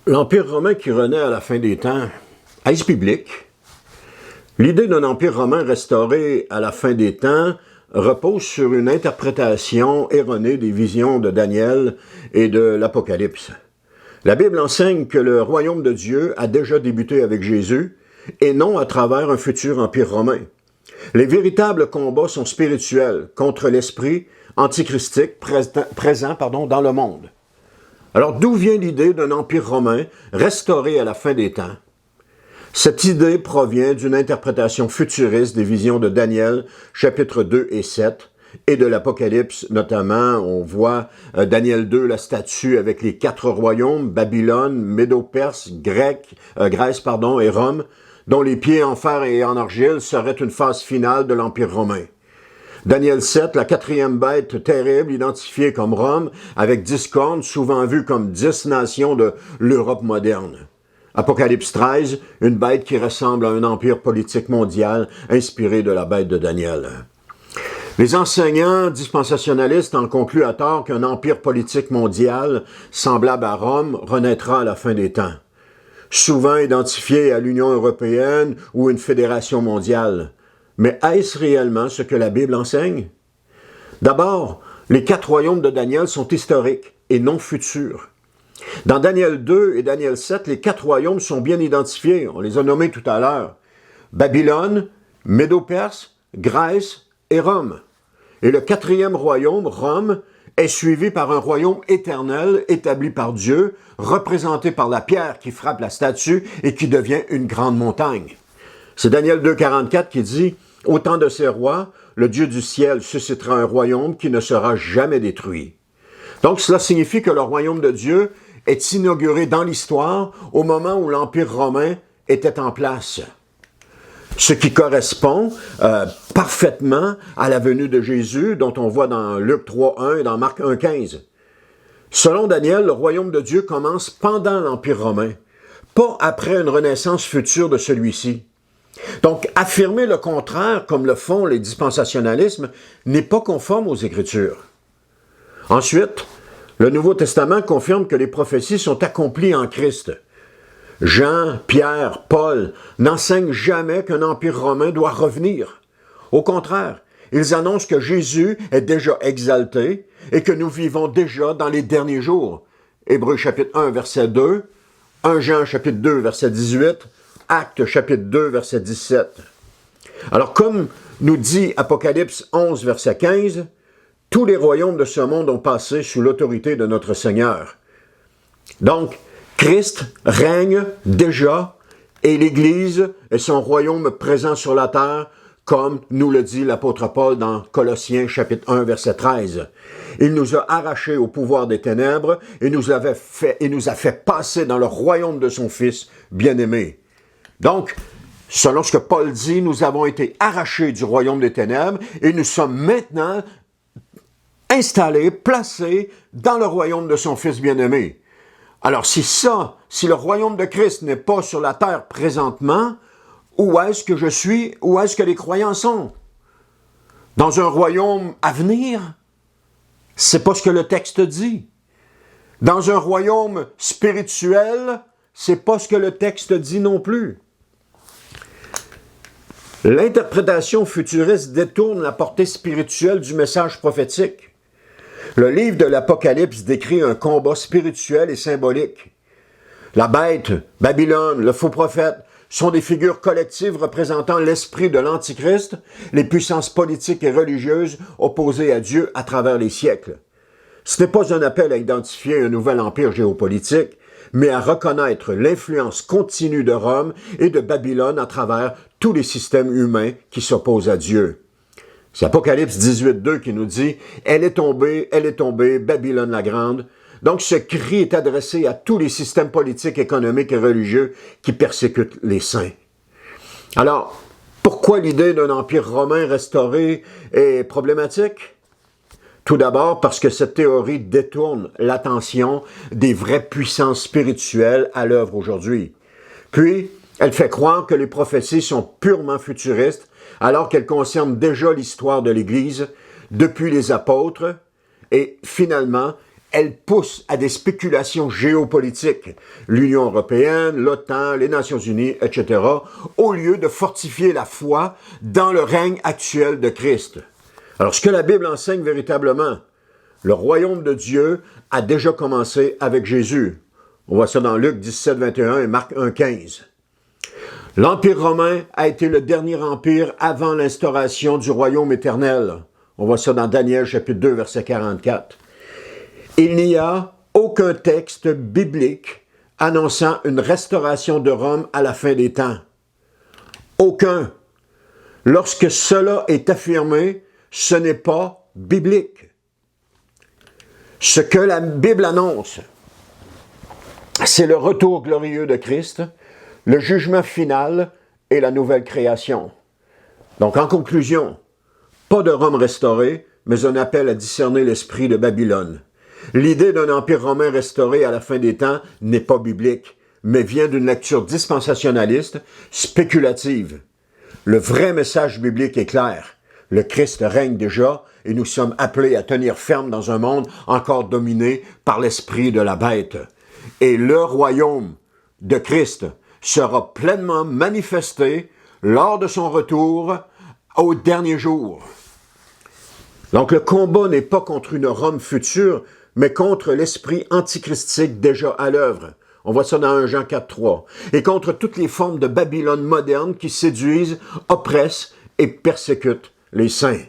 L'Empire romain qui renaît à la fin des temps, est-ce biblique? L'idée d'un empire romain restauré à la fin des temps repose sur une interprétation erronée des visions de Daniel et de l'Apocalypse. La Bible enseigne que le royaume de Dieu a déjà débuté avec Jésus et non à travers un futur empire romain. Les véritables combats sont spirituels contre l'esprit antichristique présent dans le monde. Alors, d'où vient l'idée d'un empire romain restauré à la fin des temps? Cette idée provient d'une interprétation futuriste des visions de Daniel, chapitres 2 et 7, et de l'Apocalypse, notamment, on voit Daniel 2, la statue avec les 4 royaumes, Babylone, Médo-Perse, Grèce et Rome, dont les pieds en fer et en argile seraient une phase finale de l'Empire romain. Daniel 7, la 4e bête terrible, identifiée comme Rome, avec 10 cornes, souvent vue comme 10 nations de l'Europe moderne. Apocalypse 13, une bête qui ressemble à un empire politique mondial inspiré de la bête de Daniel. Les enseignants dispensationalistes en concluent à tort qu'un empire politique mondial, semblable à Rome, renaîtra à la fin des temps. Souvent identifié à l'Union européenne ou une fédération mondiale. Mais est-ce réellement ce que la Bible enseigne? D'abord, les 4 royaumes de Daniel sont historiques et non futurs. Dans Daniel 2 et Daniel 7, les 4 royaumes sont bien identifiés, on les a nommés tout à l'heure. Babylone, Médo-Perse, Grèce et Rome. Et le 4e royaume, Rome, est suivi par un royaume éternel établi par Dieu, représenté par la pierre qui frappe la statue et qui devient une grande montagne. C'est Daniel 2,44 qui dit « Au temps de ces rois, le Dieu du ciel suscitera un royaume qui ne sera jamais détruit. » Donc cela signifie que le royaume de Dieu est inauguré dans l'histoire au moment où l'Empire romain était en place. Ce qui correspond parfaitement à la venue de Jésus, dont on voit dans Luc 3,1 et dans Marc 1,15. Selon Daniel, le royaume de Dieu commence pendant l'Empire romain, pas après une renaissance future de celui-ci. Donc, affirmer le contraire, comme le font les dispensationalismes, n'est pas conforme aux Écritures. Ensuite, le Nouveau Testament confirme que les prophéties sont accomplies en Christ. Jean, Pierre, Paul n'enseignent jamais qu'un empire romain doit revenir. Au contraire, ils annoncent que Jésus est déjà exalté et que nous vivons déjà dans les derniers jours. Hébreux chapitre 1, verset 2, 1 Jean chapitre 2, verset 18, Actes chapitre 2, verset 17. Alors, comme nous dit Apocalypse 11, verset 15, tous les royaumes de ce monde ont passé sous l'autorité de notre Seigneur. Donc, Christ règne déjà et l'Église est son royaume présent sur la terre, comme nous le dit l'apôtre Paul dans Colossiens chapitre 1, verset 13. Il nous a arrachés au pouvoir des ténèbres et nous a fait passer dans le royaume de son Fils bien-aimé. Donc, selon ce que Paul dit, nous avons été arrachés du royaume des ténèbres et nous sommes maintenant installés, placés dans le royaume de son Fils bien-aimé. Alors, si le royaume de Christ n'est pas sur la terre présentement, où est-ce que je suis? Où est-ce que les croyants sont? Dans un royaume à venir? C'est pas ce que le texte dit. Dans un royaume spirituel? C'est pas ce que le texte dit non plus. L'interprétation futuriste détourne la portée spirituelle du message prophétique. Le livre de l'Apocalypse décrit un combat spirituel et symbolique. La bête, Babylone, le faux prophète sont des figures collectives représentant l'esprit de l'Antichrist, les puissances politiques et religieuses opposées à Dieu à travers les siècles. Ce n'est pas un appel à identifier un nouvel empire géopolitique, mais à reconnaître l'influence continue de Rome et de Babylone à travers tous les systèmes humains qui s'opposent à Dieu. C'est Apocalypse 18.2 qui nous dit « Elle est tombée, Babylone la grande ». Donc ce cri est adressé à tous les systèmes politiques, économiques et religieux qui persécutent les saints. Alors, pourquoi l'idée d'un empire romain restauré est problématique? Tout d'abord parce que cette théorie détourne l'attention des vraies puissances spirituelles à l'œuvre aujourd'hui. Puis, elle fait croire que les prophéties sont purement futuristes, alors qu'elles concernent déjà l'histoire de l'Église, depuis les apôtres, et finalement, elle pousse à des spéculations géopolitiques, l'Union européenne, l'OTAN, les Nations unies, etc., au lieu de fortifier la foi dans le règne actuel de Christ. Alors, ce que la Bible enseigne véritablement, le royaume de Dieu a déjà commencé avec Jésus. On voit ça dans Luc 17, 21 et Marc 1, 15. L'Empire romain a été le dernier empire avant l'instauration du royaume éternel. On voit ça dans Daniel chapitre 2, verset 44. Il n'y a aucun texte biblique annonçant une restauration de Rome à la fin des temps. Aucun. Lorsque cela est affirmé, ce n'est pas biblique. Ce que la Bible annonce, c'est le retour glorieux de Christ, le jugement final et la nouvelle création. Donc, en conclusion, pas de Rome restaurée, mais un appel à discerner l'esprit de Babylone. L'idée d'un empire romain restauré à la fin des temps n'est pas biblique, mais vient d'une lecture dispensationaliste, spéculative. Le vrai message biblique est clair. Le Christ règne déjà et nous sommes appelés à tenir ferme dans un monde encore dominé par l'esprit de la bête. Et le royaume de Christ sera pleinement manifesté lors de son retour au dernier jour. Donc le combat n'est pas contre une Rome future, mais contre l'esprit antichristique déjà à l'œuvre. On voit ça dans 1 Jean 4, 3. Et contre toutes les formes de Babylone moderne qui séduisent, oppressent et persécutent les saints.